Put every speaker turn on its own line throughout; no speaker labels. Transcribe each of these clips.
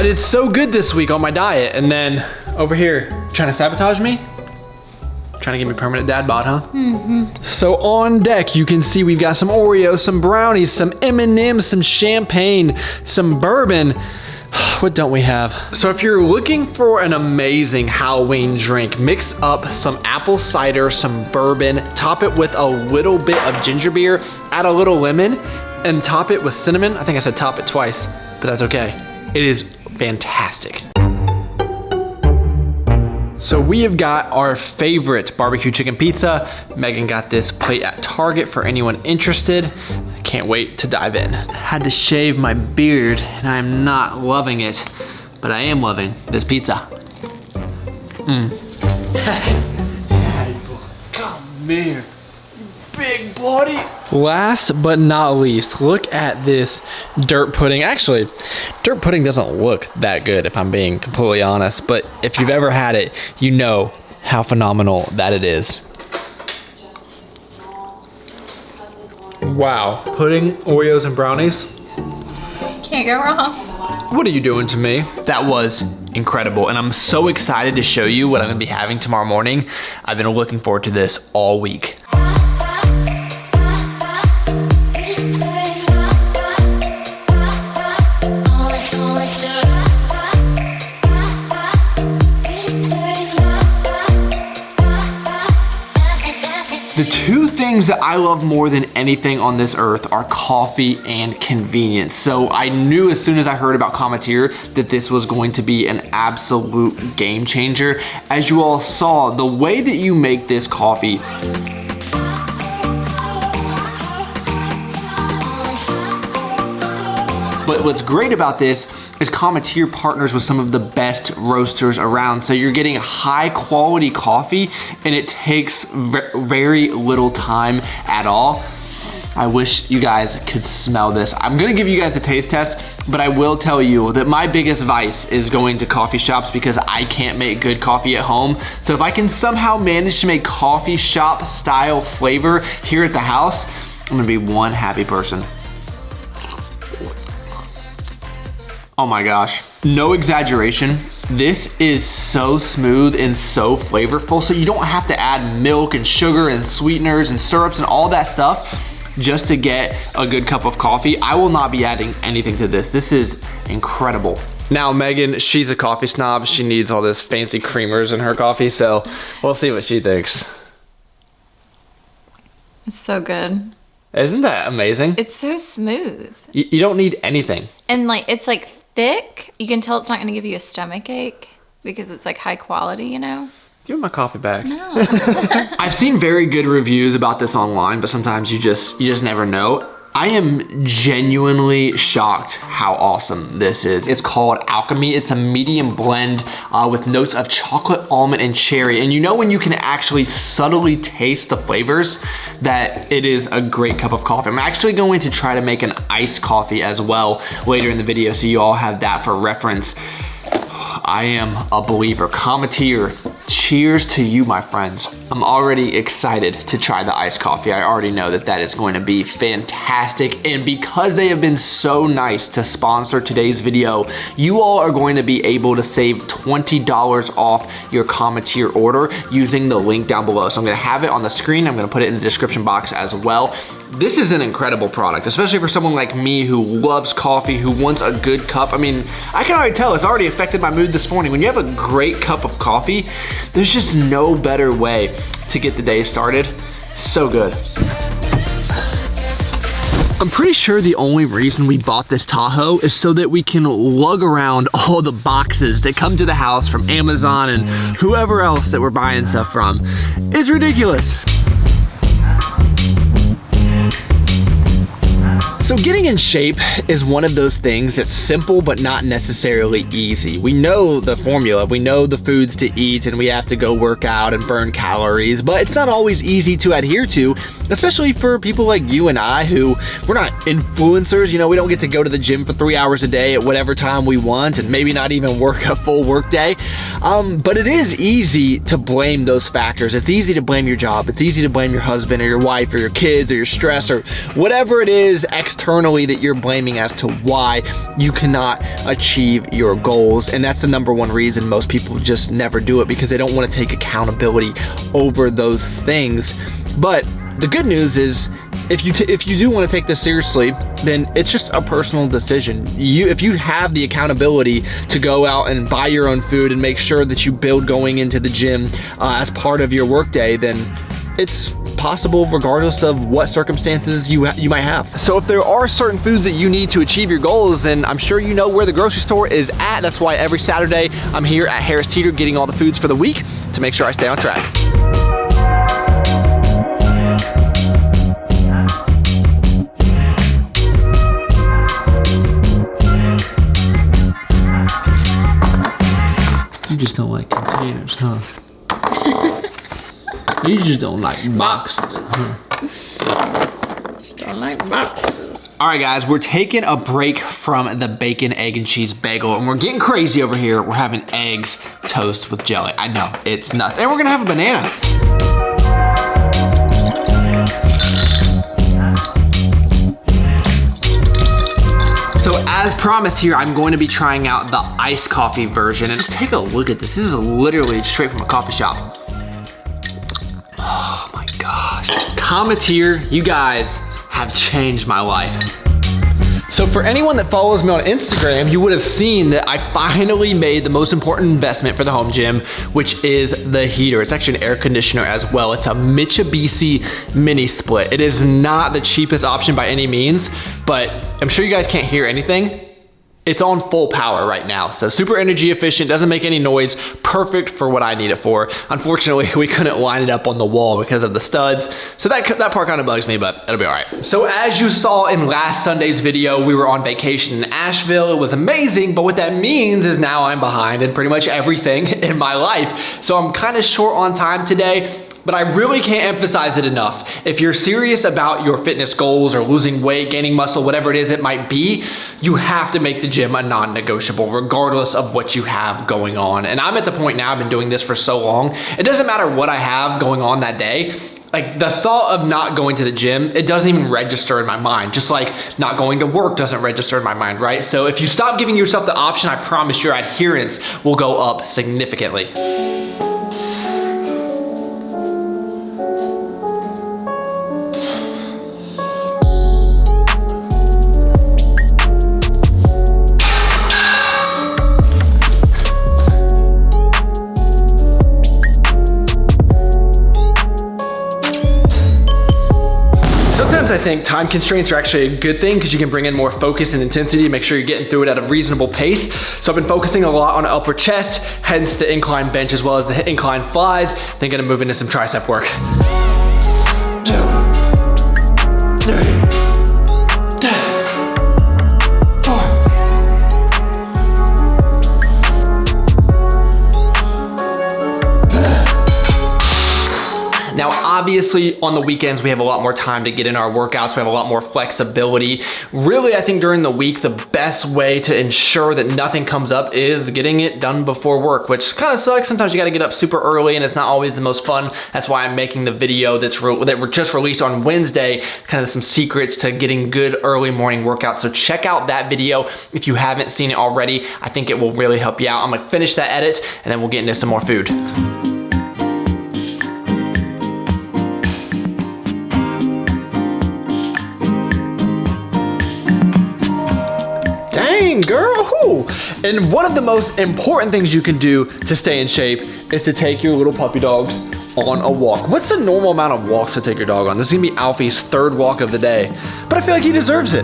I did so good this week on my diet, and then over here, trying to sabotage me? Trying to give me permanent dad bod, huh? Mm-hmm. So on deck, you can see we've got some Oreos, some brownies, some M&Ms, some champagne, some bourbon. What don't we have? So if you're looking for an amazing Halloween drink, mix up some apple cider, some bourbon, top it with a little bit of ginger beer, add a little lemon, and top it with cinnamon. I think I said top it twice, but that's okay. It is fantastic. So we have got our favorite barbecue chicken pizza. Megan got this plate at Target for anyone interested. I can't wait to dive in. Had to shave my beard and I'm not loving it, but I am loving this pizza. Come here, big buddy. Last but not least, look at this dirt pudding. Actually, dirt pudding doesn't look that good if I'm being completely honest, but if you've ever had it, you know how phenomenal that it is. Wow, pudding, Oreos, and brownies.
Can't go wrong.
What are you doing to me? That was incredible, and I'm so excited to show you what I'm gonna be having tomorrow morning. I've been looking forward to this all week. The two things that I love more than anything on this earth are coffee and convenience. So I knew as soon as I heard about Cometeer that this was going to be an absolute game changer. As you all saw, the way that you make this coffee but what's great about this is Cometeer partners with some of the best roasters around. So you're getting high quality coffee and it takes very little time at all. I wish you guys could smell this. I'm gonna give you guys a taste test, but I will tell you that my biggest vice is going to coffee shops because I can't make good coffee at home. So if I can somehow manage to make coffee shop style flavor here at the house, I'm gonna be one happy person. Oh my gosh, no exaggeration. This is so smooth and so flavorful, so you don't have to add milk and sugar and sweeteners and syrups and all that stuff just to get a good cup of coffee. I will not be adding anything to this. This is incredible. Now Megan, she's a coffee snob. She needs all this fancy creamers in her coffee, so we'll see what she thinks.
It's so good.
Isn't that amazing?
It's so smooth.
You don't need anything.
And like, it's like thick. You can tell it's not gonna give you a stomach ache because it's like high quality, you know?
Give me my coffee back.
No.
I've seen very good reviews about this online, but sometimes you just never know. I am genuinely shocked how awesome this is. It's called Alchemy. It's a medium blend with notes of chocolate, almond, and cherry. And you know when you can actually subtly taste the flavors that it is a great cup of coffee. I'm actually going to try to make an iced coffee as well later in the video so you all have that for reference. I am a believer. Cometeer, cheers to you, my friends. I'm already excited to try the iced coffee. I already know that is going to be fantastic. And because they have been so nice to sponsor today's video, you all are going to be able to save $20 off your Cometeer order using the link down below. So I'm gonna have it on the screen. I'm gonna put it in the description box as well. This is an incredible product, especially for someone like me who loves coffee, who wants a good cup. I mean, I can already tell it's already affected my mood this morning. When you have a great cup of coffee, there's just no better way to get the day started. So good. I'm pretty sure the only reason we bought this Tahoe is so that we can lug around all the boxes that come to the house from Amazon and whoever else that we're buying stuff from. It's ridiculous. So getting in shape is one of those things that's simple but not necessarily easy. We know the formula, we know the foods to eat, and we have to go work out and burn calories, but it's not always easy to adhere to, especially for people like you and I who, we're not influencers, you know, we don't get to go to the gym for 3 hours a day at whatever time we want and maybe not even work a full work day. But it is easy to blame those factors. It's easy to blame your job. It's easy to blame your husband or your wife or your kids or your stress or whatever it is external externally that you're blaming as to why you cannot achieve your goals. And that's the number one reason most people just never do it, because they don't want to take accountability over those things. But the good news is, if you do want to take this seriously, then it's just a personal decision. If you have the accountability to go out and buy your own food and make sure that you build going into the gym as part of your workday, then it's possible regardless of what circumstances you might have. So if there are certain foods that you need to achieve your goals, then I'm sure you know where the grocery store is at. That's why every Saturday I'm here at Harris Teeter getting all the foods for the week to make sure I stay on track. You just don't like containers, huh? You just don't like boxes, huh?
Just don't like boxes.
All right, guys, we're taking a break from the bacon, egg, and cheese bagel, and we're getting crazy over here. We're having eggs toast with jelly. I know, it's nuts. And we're gonna have a banana. So as promised here, I'm going to be trying out the iced coffee version. And just take a look at this. This is literally straight from a coffee shop. Oh my gosh. Cometeer, you guys have changed my life. So for anyone that follows me on Instagram, you would have seen that I finally made the most important investment for the home gym, which is the heater. It's actually an air conditioner as well. It's a Mitsubishi mini split. It is not the cheapest option by any means, but I'm sure you guys can't hear anything. It's on full power right now. So super energy efficient, doesn't make any noise, perfect for what I need it for. Unfortunately, we couldn't line it up on the wall because of the studs. So that part kind of bugs me, but it'll be all right. So as you saw in last Sunday's video, we were on vacation in Asheville. It was amazing, but what that means is now I'm behind in pretty much everything in my life. So I'm kind of short on time today. But I really can't emphasize it enough. If you're serious about your fitness goals or losing weight, gaining muscle, whatever it is it might be, you have to make the gym a non-negotiable regardless of what you have going on. And I'm at the point now, I've been doing this for so long, it doesn't matter what I have going on that day. Like the thought of not going to the gym, it doesn't even register in my mind. Just like not going to work doesn't register in my mind, right? So if you stop giving yourself the option, I promise your adherence will go up significantly. I think time constraints are actually a good thing because you can bring in more focus and intensity, make sure you're getting through it at a reasonable pace. So I've been focusing a lot on upper chest, hence the incline bench as well as the incline flies. Then gonna move into some tricep work. 2, 3. Now, obviously on the weekends, we have a lot more time to get in our workouts. We have a lot more flexibility. Really, I think during the week, the best way to ensure that nothing comes up is getting it done before work, which kind of sucks. Sometimes you gotta get up super early and it's not always the most fun. That's why I'm making the video that just released on Wednesday, kind of some secrets to getting good early morning workouts. So check out that video if you haven't seen it already. I think it will really help you out. I'm gonna finish that edit and then we'll get into some more food. Girl, whoo. And one of the most important things you can do to stay in shape is to take your little puppy dogs on a walk. What's the normal amount of walks to take your dog on? This is gonna be Alfie's 3rd walk of the day, but I feel like he deserves it.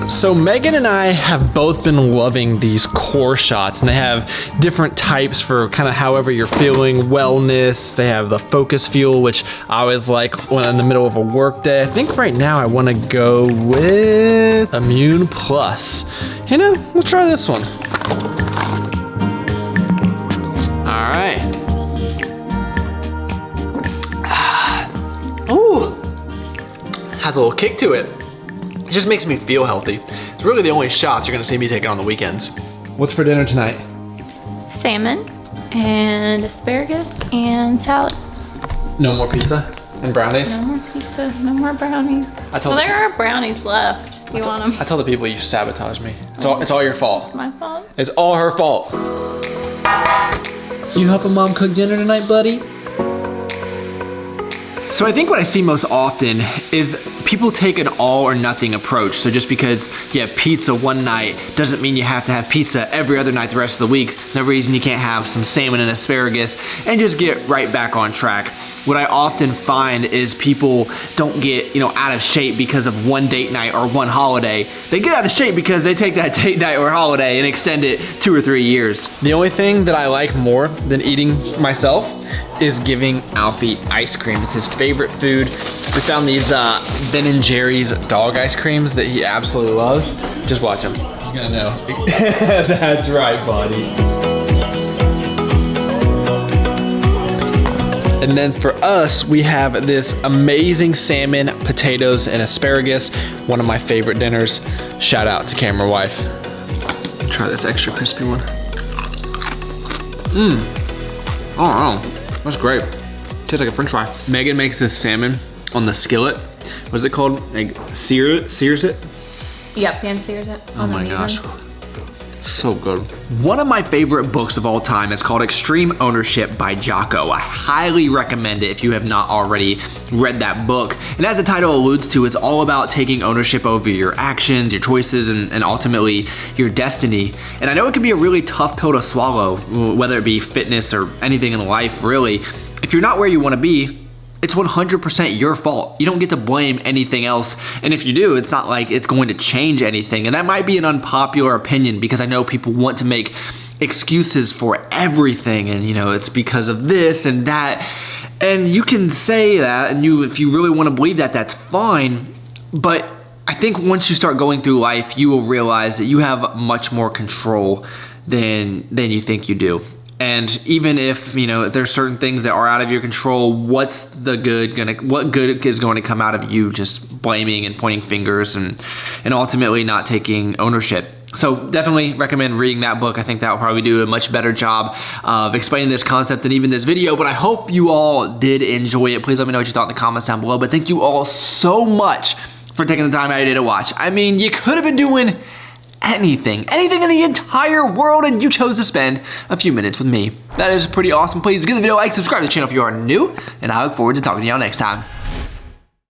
So Megan and I have both been loving these core shots, and they have different types for kind of however you're feeling, wellness. They have the focus fuel, which I always like when in the middle of a work day. I think right now I wanna go with Immune Plus. You know, we'll try this one. All right. Ooh, has a little kick to it. It just makes me feel healthy. It's really the only shots you're gonna see me taking on the weekends. What's for dinner tonight?
Salmon and asparagus and salad.
No more pizza? And brownies?
No more pizza, no more brownies. Well, there are brownies left. You want them?
I told the people you sabotaged me. It's all your fault.
It's my fault.
It's all her fault. You helping mom cook dinner tonight, buddy? So I think what I see most often is people take an all or nothing approach. So just because you have pizza one night doesn't mean you have to have pizza every other night the rest of the week. No reason you can't have some salmon and asparagus and just get right back on track. What I often find is people don't get, out of shape because of one date night or one holiday. They get out of shape because they take that date night or holiday and extend it 2 or 3 years. The only thing that I like more than eating myself is giving Alfie ice cream. It's his favorite food. We found these Ben & Jerry's dog ice creams that he absolutely loves. Just watch him. He's gonna know. That's right, buddy. And then for us, we have this amazing salmon, potatoes, and asparagus. One of my favorite dinners. Shout out to camera wife. Try this extra crispy one. Oh, that's great. Tastes like a french fry. Megan makes this salmon on the skillet. What is it called? Like sears it?
Yeah, pan sears it.
Oh my gosh. So good. One of my favorite books of all time is called Extreme Ownership by Jocko. I highly recommend it if you have not already read that book. And as the title alludes to, it's all about taking ownership over your actions, your choices, and ultimately your destiny. And I know it can be a really tough pill to swallow, whether it be fitness or anything in life, really. If you're not where you want to be, it's 100% your fault. You don't get to blame anything else. And if you do, it's not like it's going to change anything. And that might be an unpopular opinion because I know people want to make excuses for everything. And it's because of this and that. And you can say that, and if you really want to believe that, that's fine. But I think once you start going through life, you will realize that you have much more control than you think you do. And even if, if there's certain things that are out of your control, what good is going to come out of you just blaming and pointing fingers and ultimately not taking ownership? So definitely recommend reading that book. I think that will probably do a much better job of explaining this concept than even this video, but I hope you all did enjoy it. Please let me know what you thought in the comments down below, but thank you all so much for taking the time out of your day to watch. I mean, you could have been doing anything in the entire world, and you chose to spend a few minutes with me. That is pretty awesome. Please give the video a like, subscribe to the channel if you are new, and I look forward to talking to y'all next time.